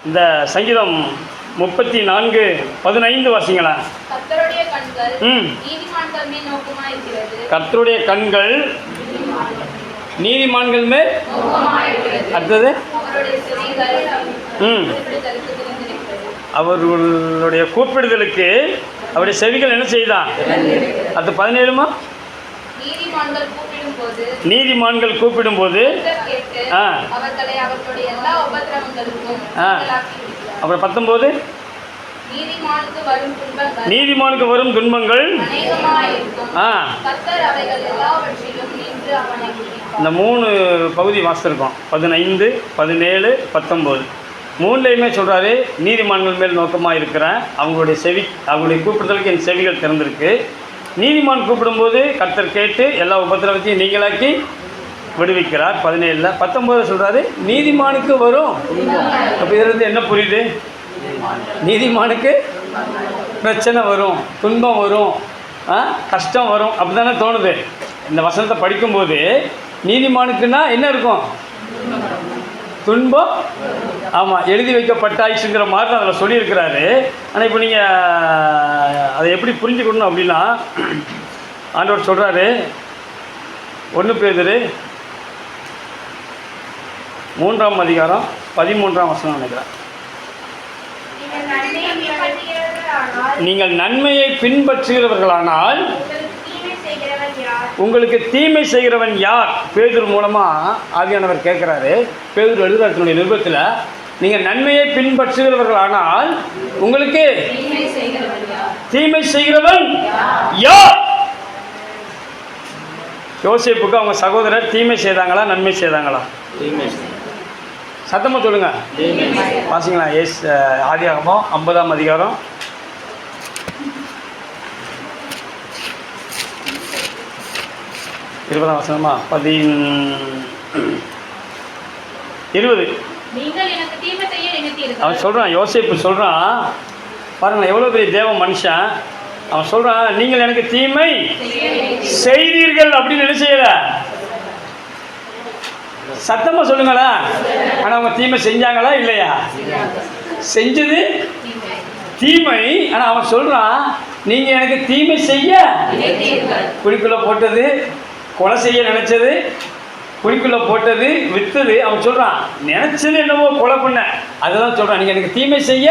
இந்த சங்கீதம் 34:15 வாசிங்களா. கர்த்தருடைய கண்கள் நீதிமான்கள் மேல் நோக்கமாயிருக்கிறது. கர்த்தருடைய கண்கள் நீதிமான்கள் மேல் நோக்கமாயிருக்கிறது. அடுத்தது அவருடைய செவிகள் கூப்பிடுதலுக்கு திறந்திருக்கிறது. அவர்களுடைய கூப்பிடுதலுக்கு அவருடைய செவிகள் என்ன செய்தான்? அது 17மா நீதிமான்கள் கூப்பிடும்போது அவர்களை அவர்களுடைய எல்லா உபத்திரவங்களுக்கும் அப்புறம் 19 நீதிமானுக்கு வரும் துன்பங்கள் இந்த 3 பகுதி வாசித்திருக்கோம். 15, 17, 19 மூணுலையுமே சொல்கிறாரு நீதிமான்கள் மேல் நோக்கமாக இருக்கிறேன். அவங்களுடைய கூப்பிடுதலுக்கு என் செவிகள் திறந்திருக்கு. நீதிமான் கூப்பிடும்போது கர்த்தர் கேட்டு எல்லா உபத்திரவத்தையும் நீங்களாக்கி விடுவிக்கிறார். 17. 19 சொல்கிறாரு நீதிமானுக்கு வரும். அப்போ இதிலிருந்து என்ன புரியுது? நீதிமானுக்கு பிரச்சனை வரும், துன்பம் வரும், கஷ்டம் வரும், அப்படி தானே தோணுது. இந்த வசனத்தை படிக்கும்போது நீதிமானுக்குன்னா என்ன இருக்கும்? துன்பம். ஆமாம், எழுதி வைக்கப்பட்டாயிச்சுங்கிற மாதிரி தான் அதில் சொல்லியிருக்கிறாரு. ஆனால் இப்போ நீங்கள் அதை எப்படி புரிஞ்சுக்கணும் அப்படின்னா, ஆண்டவர் சொல்கிறாரு 1 பேதுரு 3ஆம் அதிகாரம் 13ஆம் வசனம் நினைக்கிறேன். நீங்கள் நன்மையை பின்பற்றுகிறவர்களானால் உங்களுக்கு தீமை செய்கிறவன் யார்? பேதுரு மூலமாக ஆவியானவர் கேட்குறாரு. பேதுரு எழுதுறதுனுடைய நிருபத்தில் நீங்கள் நன்மையை பின்பற்றுகிறவர்களானால் உங்களுக்கு தீமை செய்கிறவன் யார்? யோசேப்புக்கு அவங்க சகோதரர் தீமை செய்தாங்களா நன்மை செய்தாங்களா? சத்தமாக சொல்லுங்க, வாசிங்களா. ஆதியாகமம் 50ஆம் அதிகாரம் 20ஆம் வசனமா 20 அவன் சொல்கிறான், யோசேப்பு சொல்கிறான், பாருங்களேன் எவ்வளோ பெரிய தேவ மனுஷன். அவன் சொல்கிறான் நீங்கள் எனக்கு தீமை செய்தீர்கள் அப்படின்னு என்ன செய்யலை? சத்தமாக சொல்லுங்களா. ஆனால் அவங்க தீமை செஞ்சாங்களா இல்லையா? செஞ்சது தீமை. ஆனால் அவன் சொல்கிறான் நீங்கள் எனக்கு தீமை செய்ய குழிக்குள்ளே போட்டது, கொலை செய்ய நினச்சது, குழிக்குள்ளே போட்டது, விற்றது. அவன் சொல்கிறான் நினச்சது என்னவோ கொலை பண்ண, அதுதான் சொல்கிறான் நீங்கள் எனக்கு தீமை செய்ய.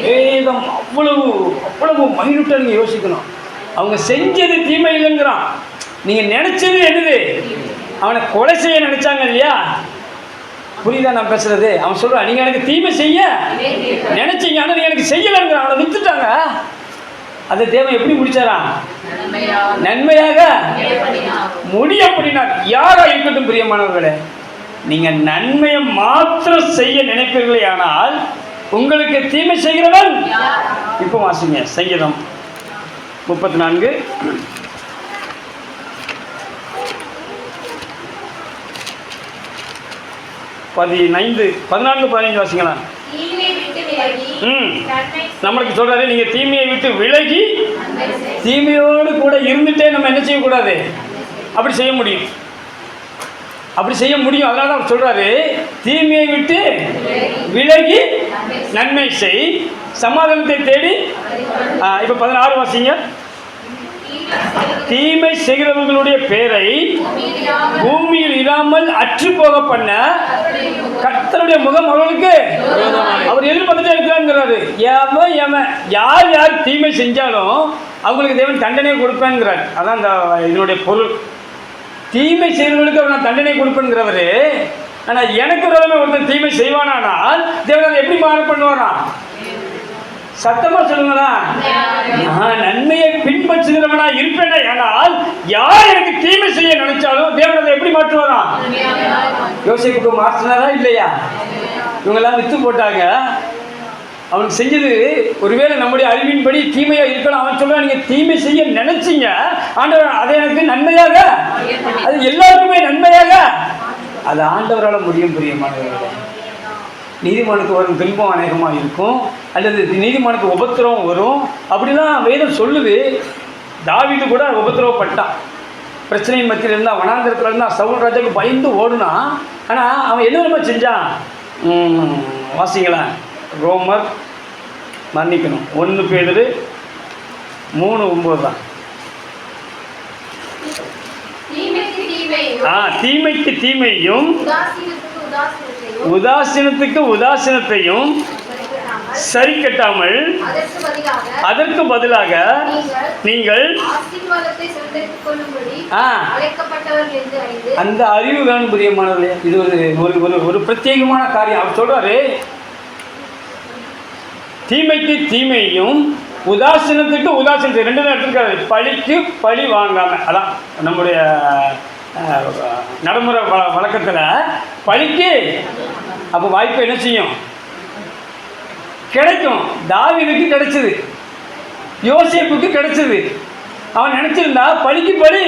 வேதம் அவ்வளவு மைனூட்டாக நீங்கள் யோசிக்கணும். அவங்க செஞ்சது தீமை இல்லைங்கிறான், நீங்கள் நினச்சது என்னது? அவனை கொலை செய்ய நினச்சாங்க இல்லையா? புரியுதா நான் பேசுறது? அவன் சொல்கிறான் நீங்கள் எனக்கு தீமை செய்ய நினச்சிங்க, ஆனால் நீங்கள் எனக்கு செய்யலைங்கிறான். அவனை விற்றுட்டாங்க. அந்த தேவன் எப்படி முடிச்சாரா? நன்மையாக முடி. அப்படின்னா யாரா இருக்கட்டும் பிரியமானவர்களே, நீங்கள் நன்மையை மாத்திரம் செய்ய நினைப்பீர்களே ஆனால் உங்களுக்கு தீமை செய்கிறவன். இப்போ வாசிங்க சங்கீதம் 34 14, 15 வாசிங்களா. நம்மளுக்கு சொல்றாரு நீங்க தீமையை விட்டு விலகி தீமையோடு கூட இருந்துட்டே நம்ம என்ன செய்யக்கூடாது? அப்படி செய்ய முடியும், அப்படி செய்ய முடியும். அதனால தான் சொல்றாரு தீமையை விட்டு விலகி நன்மை செய், சமாதானத்தை தேடி. இப்போ 16 வாசிங்க. தீமை செய்கிறவர்களுடைய பேரை பூமியில் இராமல் அற்று போக பண்ண கர்த்தருடைய முகம் அவர்களுக்கு அவர் எதிர்பார்த்துட்டே இருக்கிறாங்கிறாரு. யார் யார் தீமை செஞ்சாலும் அவங்களுக்கு தேவன் தண்டனை கொடுப்பேங்கிறார். அதான் இந்த இதனுடைய பொருள். தீமை செய்கிறவர்களுக்கு அவர் நான் தண்டனை கொடுப்பேங்கிறவர். ஆனால் எனக்கு ஒருத்தர் தீமை செய்வானால் தேவன் அதை எப்படி மாற பண்ணுவாரா? சத்தமா சொல்லுங்களா. நான் நன்மையை பின்பற்றுகிறவனா இருப்பேனே ஆனால் யார் எனக்கு தீமை செய்ய நினைச்சாலும் தேவன் அதை எப்படி மாற்றுவாரா? யோசிப்புக்கு மாற்றினாரா இல்லையா? இவங்கெல்லாம் வித்து போட்டாங்க. அவனுக்கு செஞ்சது ஒருவேளை நம்முடைய அறிவின்படி தீமையாக இருக்கலாம். அவன் சொல்றான் நீங்க தீமை செய்ய நினைச்சீங்க, ஆண்டவர் அதை எனக்கு நன்மையாக, அது எல்லாருக்குமே நன்மையாக, அது ஆண்டவரால் முடியும். பிரியமானவர்களே, நீதிமானுக்கு வரும் துன்பம் அநேகமாக இருக்கும், அல்லது நீதிமானுக்கு உபத்திரவம் வரும் அப்படிலாம் வேதம் சொல்லுது. தாவீது கூட உபத்திரவப்பட்டான். பிரச்சனையின் மத்தியில் இருந்தால், வனாந்திரத்தில் இருந்தால், சவுல் ராஜாவுக்கு பயந்து ஓடுனா. ஆனால் அவன் என்ன செஞ்சான்? வாசிங்களேன் ரோமர் மன்னிக்கணும் 1 பேதுரு 3:9 தான். தீமைக்கு தீமையும் உதாசீனத்துக்கு உதாசீனத்தையும் சரி கட்டாமல் அதற்கு பதிலாக நீங்கள் அந்த அறிவு வேணும் பிரியமானவர்களே. இது ஒரு பிரத்யேகமான காரியம். அவர் சொல்றாரு, தீமைக்கு தீமையும் உதாசீனத்துக்கு உதாசீனத்தை 2 தான் எடுத்துருக்காரு. பழிக்கு பழி வாங்காம, அதான் நம்முடைய நடைமுறை வழக்கத்தில் பழிக்கு அப்போ வாய்ப்பு என்ன செய்யும், கிடைக்கும். தாவீதுக்கு கிடைச்சது, யோசேப்புக்கு கிடைச்சது. அவன் நினைச்சிருந்தா பழிக்கு பழி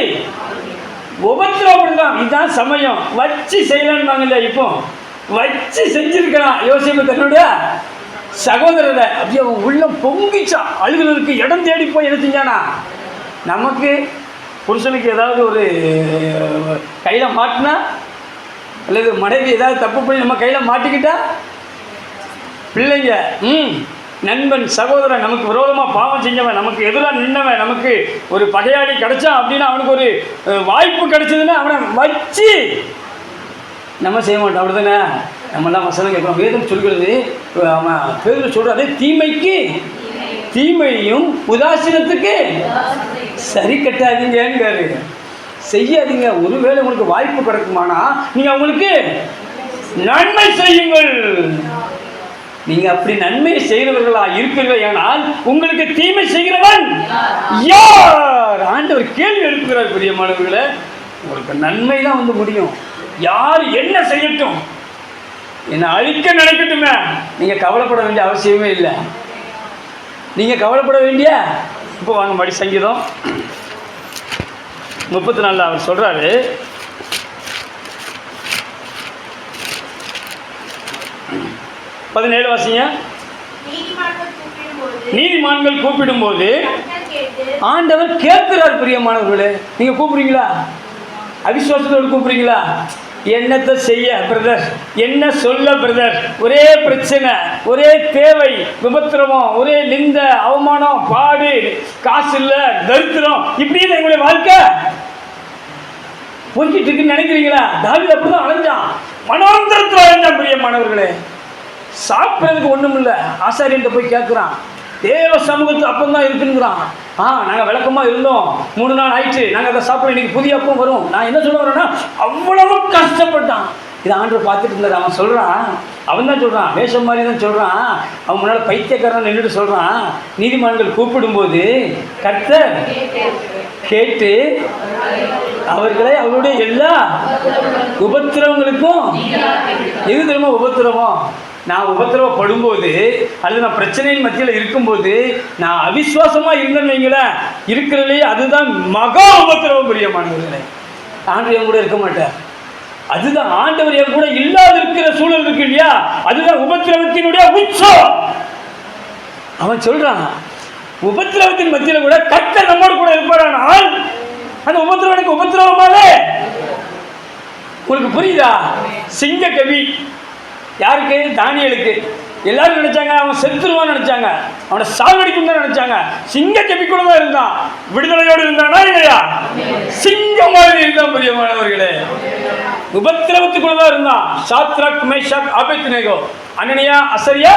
உபத்திரவப்படுத்தான். இதுதான் சமயம் வச்சு செய்யலான்னு இல்லையா, இப்போ வச்சு செஞ்சிருக்கிறான் யோசேப்பு தன்னுடைய சகோதரரை. அப்படியே அவன் உள்ளம் பொங்கிச்சான், அழுகிறதுக்கு இடம் தேடி போய் என்ன செஞ்சானா. நமக்கு புருஷனுக்கு ஏதாவது ஒரு கையில் மாட்டினா அல்லது மனைவி ஏதாவது தப்பு பண்ணி நம்ம கையில் மாட்டிக்கிட்டா, பிள்ளைங்க நண்பன் சகோதரன் நமக்கு விரோதமாக பாவம் செஞ்சவன், நமக்கு எதிராக நின்றவன், நமக்கு ஒரு பகையாளி கிடைச்சான் அப்படின்னா, அவனுக்கு ஒரு வாய்ப்பு கிடைச்சதுன்னா அவனை வச்சு நம்ம செய்ய மாட்டோம். அப்படி தானே நம்மளாம் வசனம் கேட்குறோம். வேதம் சொல்கிறது, அவன் பேர் சொல்கிறாரு, தீமைக்கு தீமையும் உதாசீனத்துக்கு சரி கட்டாதீங்கிறாரு. செய்யாதீங்க. ஒருவேளை உங்களுக்கு வாய்ப்பு கிடைக்குமானா நீங்கள் அவங்களுக்கு நன்மை செய்யுங்கள். நீங்க அப்படி நன்மை செய்கிறவர்களா இருக்கிறீர்கள், ஆனால் உங்களுக்கு தீமை செய்கிறவன் யார்? ஆண்டவர் கேள்வி எழுப்புகிறார். பிரியமானவர்களே, உங்களுக்கு நன்மை தான் வந்து முடியும். யார் என்ன செய்யட்டும், என்னை அழிக்க நினைக்கட்டுமே, நீங்க கவலைப்பட வேண்டிய அவசியமே இல்லை. நீங்க கவலைப்பட வேண்டிய, இப்போ வாங்க மடி சங்கீதம் 34 அவர் சொல்றாரு, பதினேழு வாசிங்க. நீதிமான்கள் கூப்பிடும்போது ஆண்டவர் கேட்கிறார். பிரியமானவர்களே, நீங்க கூப்பிடுறீங்களா? அவிசுவாசத்தோடு கூப்பிடுறீங்களா? என்னத்தை செய்ய பிரதர், என்ன சொல்ல பிரதர், ஒரே பிரச்சனை, ஒரே தேவை, விபத்திரமம், ஒரே நிந்த, அவமானம், பாடு, காசு இல்லை, தரித்திரம், இப்படின்னு எங்களுடைய வாழ்க்கை போய்கிட்டு இருக்குன்னு நினைக்கிறீங்களா? தாவீது அப்படிதான் அலைஞ்சான், மனோந்தரத்தில் அலைஞ்சான். பிரியமானவர்களே, சாப்பிட்றதுக்கு ஒன்றும் இல்லை. ஆசாரியன்ட்ட போய் கேட்குறான், தேவ சமூகத்து அப்பம் தான் இருக்குங்கிறான். நாங்கள் விளக்கமாக இருந்தோம், 3 நாள் ஆயிடுச்சு, நாங்கள் அதை சாப்பிட, இன்னைக்கு புதிய அப்பம் வரும். நான் என்ன சொல்ல வரேன்னா, அவ்வளவு கஷ்டப்பட்டான். இதை ஆண்டவர் பார்த்துட்டு இருந்தார். அவன் சொல்கிறான், அவன் தான் சொல்கிறான், வேஷம் மாதிரி தான் சொல்கிறான். அவன் முன்னால் பைத்தியக்காரன் நின்றுட்டு சொல்கிறான், நீதிமான்கள் கூப்பிடும்போது கர்த்தர் கேட்டு அவர்களை அவருடைய எல்லா உபத்திரவங்களுக்கும், எது தெரியுமா உபத்திரவம்? நான் உபத்திரவப்படும்போது அல்லது நான் பிரச்சனையின் மத்தியில் இருக்கும்போது நான் அவிசுவாசமாக இருந்தேன்னு வைங்களேன், இருக்கிறதுலேயே அதுதான் மகா உபத்திரவம். பிரியமானவர்களே, ஆண்டவர் என் கூட இருக்க மாட்டார். அதுதான் ஆண்டவர் என் கூட இல்லாத இருக்கிற சூழல் இருக்கு இல்லையா, அதுதான் உபத்திரவத்தினுடைய உச்சம். அவன் சொல்றான், உபத்திரவத்தின் மத்தியில் கூட கர்த்தர் நம்மோடு கூட இருப்பாரானால் அந்த உபத்திரவனுக்கு உபத்திரவமாக. உங்களுக்கு புரியுதா? சிங்க கவி யாருக்கு? தானியேலுக்கு. எல்லாரும் நினைச்சாங்க அவன் செத்துருவான்னு நினைச்சாங்க, அவனை சாகடிக்கும் தான் நினைச்சாங்க. சிங்க கவிக்குள்ள தான் இருந்தான், விடுதலையோடு இருந்தானா இல்லையா? சிங்கம் மாதிரி இருந்தான். பிரியமானவர்களே, உபத்திரவத்துக்குள்ள தான் இருந்தான். சாத்ராக், மேஷாக், ஆபேத்நேகோ, அனனியா, அசரியா,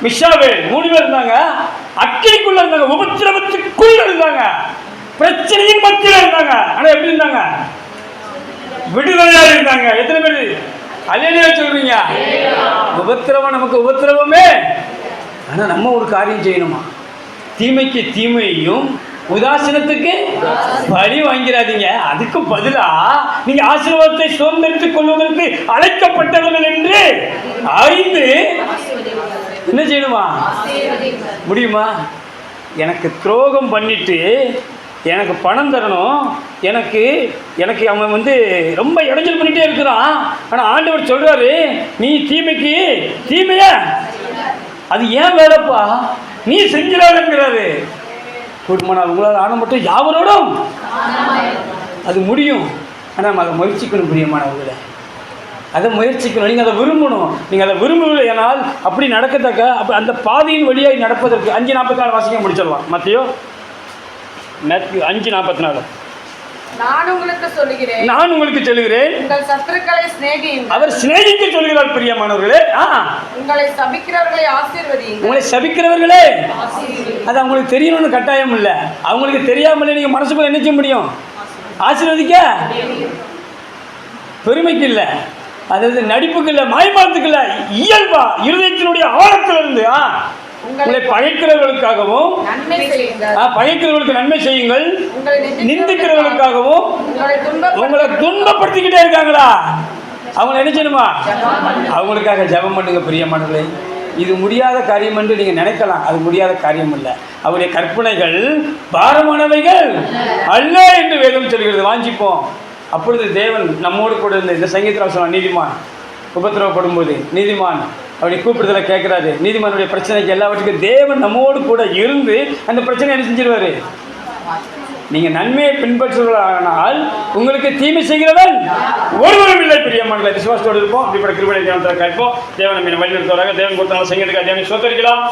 மிஷாவேல் 3 பேர் இருந்தாங்க. அக்கினிக்குள்ள இருந்தாங்க, உபத்திரவத்துக்குள்ள இருந்தாங்க, பிரச்சனையின் மத்தியில் இருந்தாங்க. ஆனா எப்படி இருந்தாங்க? விடுதலையா இருந்தாங்க. எத்தனை பேர் அல்லேலூயா சொல்றீங்க? உபத்திரவம் நமக்கு உபத்திரவமே. ஆனா நம்ம ஒரு காரியம் செய்யணுமா? தீமைக்கு தீமையும் உதாசீனத்துக்கு பழி வாங்கிறாதீங்க. அதுக்கு பதிலா நீங்க ஆசீர்வாதத்தை சுதந்திரித்துக் கொள்வதற்கு அழைக்கப்பட்டவர்கள் என்று அறிந்து என்ன செய்யணுமா? முடியுமா? எனக்கு துரோகம் பண்ணிட்டு எனக்கு பணம் தரணும், எனக்கு அவன் வந்து ரொம்ப இடைஞ்சல் பண்ணிட்டே இருக்கிறான். ஆனால் ஆண்டவர் சொல்றாரு, நீ தீமைக்கு தீமைய அது ஏன் வேலைப்பா, நீ செஞ்சிடாதுங்கிறாரு. கூடுமானால் உங்களால் ஆன மட்டும் யாவரோடும் அது முடியும். ஆனால் நம்ம அதை முயற்சிக்கணும். பிரியமானவர்களே, அதை முயற்சிக்கணும், நீங்கள் அதை விரும்பணும். நீங்கள் அதை விரும்பவில்லை ஆனால் அப்படி நடக்கத்தக்க அப்போ அந்த பாதையின் வழியாக நடப்பதற்கு 5:44 வாசிக்க முடிச்சிடலாம். மேத்யூ 5:44. நான் உங்களுக்கு சொல்லுகிறேன் உங்கள் சத்துருக்களை சிநேகியுங்கள். அவர் சிநேகிக்க சொல்கிறார். பிரியமானவர்களே, உங்களை சபிக்கிறவர்களை ஆசீர்வதியுங்கள். உங்களை சபிக்கிறவர்களே, அது அவங்களுக்கு தெரியணும்னு கட்டாயம் இல்லை. அவங்களுக்கு தெரியாமலே நீங்கள் மனசுக்குள்ள என்ன செய்ய முடியும்? ஆசீர்வதிக்க. பெருமைக்கு இல்லை, அதாவது நடிப்புக்கு இல்லை, மாய்மாலத்துக்கு இல்லை, இயல்பா இருதயத்தினுடைய ஆழத்திலிருந்து உங்களை பகைக்கிறவர்களுக்காகவும் பகைக்கிறவர்களுக்கு நன்மை செய்யுங்கள், நிந்திக்கிறவர்களுக்காகவும் உங்களை துன்பப்படுத்திக்கிட்டே இருக்காங்களா, அவங்களை என்ன செய்யணுமா? அவங்களுக்காக ஜெபம் பண்ணுங்க. பிரியமானவர்களே, இது முடியாத காரியம் என்று நீங்கள் நினைக்கலாம், அது முடியாத காரியம் இல்லை. அவருடைய கற்பனைகள் பாரமானவைகள் அல்ல என்று வேதம் சொல்கிறது. வாஞ்சிப்போம். அப்பொழுது தேவன் நம்மோடு கூட இருந்த இந்த சங்கீதத்தில் சொன்ன நீதிமான் உபத்திரவப்படும் போது நீதிமான் அவருடைய கூப்பிடுதலை கேட்குறாரு. நீதிமானுடைய பிரச்சனைக்கு எல்லாவற்றுக்கும் தேவன் நம்மோடு கூட இருந்து அந்த பிரச்சனை என்ன செஞ்சிருவாரு? நீங்கள் நன்மையை பின்பற்றுவதானால் உங்களுக்கு தீமை செய்கிறவன் ஒருவரும் இல்லை. பிரியமானவர்களே, விசுவாசத்தோடு இருப்போம். இப்படி கிருபையை கேட்போம். தேவன் நம்மை வழிநடத்துவதாக. தேவன் கொடுத்தாலும் சங்கீதத்துக்காக தேவனை சோத்தரிக்கலாம்.